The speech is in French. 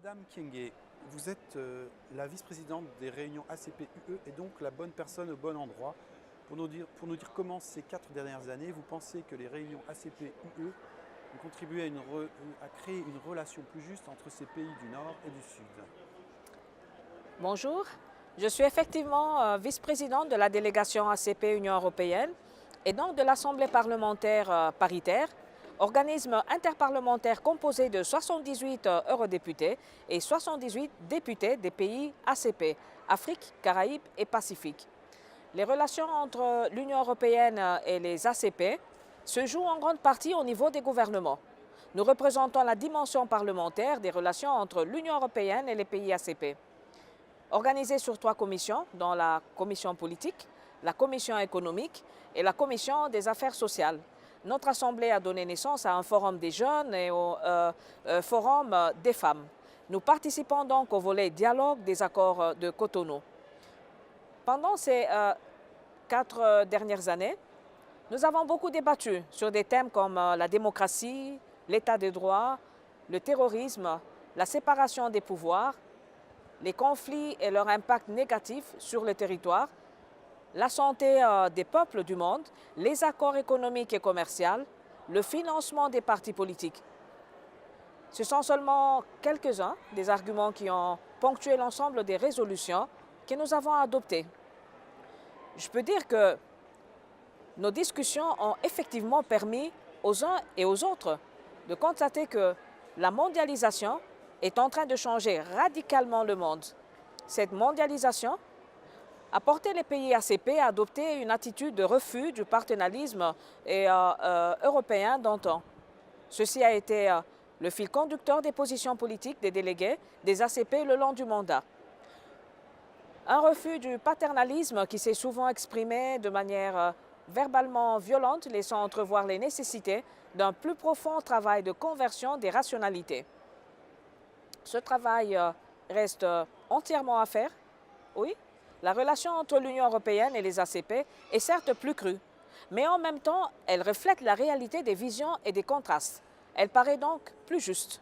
Madame Kyenge, vous êtes la vice-présidente des réunions ACP-UE et donc la bonne personne au bon endroit pour nous dire comment ces 4 dernières années vous pensez que les réunions ACP-UE ont contribué à créer une relation plus juste entre ces pays du Nord et du Sud. Bonjour, je suis effectivement vice-présidente de la délégation ACP Union européenne et donc de l'Assemblée parlementaire paritaire, organisme interparlementaire composé de 78 eurodéputés et 78 députés des pays ACP, Afrique, Caraïbes et Pacifique. Les relations entre l'Union européenne et les ACP se jouent en grande partie au niveau des gouvernements. Nous représentons la dimension parlementaire des relations entre l'Union européenne et les pays ACP. Organisée sur 3 commissions, dont la commission politique, la commission économique et la commission des affaires sociales. Notre assemblée a donné naissance à un forum des jeunes et au forum des femmes. Nous participons donc au volet dialogue des accords de Cotonou. Pendant ces 4 dernières années, nous avons beaucoup débattu sur des thèmes comme la démocratie, l'état de droit, le terrorisme, la séparation des pouvoirs, les conflits et leur impact négatif sur le territoire, la santé des peuples du monde, les accords économiques et commerciaux, le financement des partis politiques. Ce sont seulement quelques-uns des arguments qui ont ponctué l'ensemble des résolutions que nous avons adoptées. Je peux dire que nos discussions ont effectivement permis aux uns et aux autres de constater que la mondialisation est en train de changer radicalement le monde. Cette mondialisation a porté les pays ACP à adopter une attitude de refus du paternalisme européen d'antan. Ceci a été le fil conducteur des positions politiques des délégués des ACP le long du mandat. Un refus du paternalisme qui s'est souvent exprimé de manière verbalement violente, laissant entrevoir les nécessités d'un plus profond travail de conversion des rationalités. Ce travail reste entièrement à faire, oui. La relation entre l'Union européenne et les ACP est certes plus crue, mais en même temps, elle reflète la réalité des visions et des contrastes. Elle paraît donc plus juste.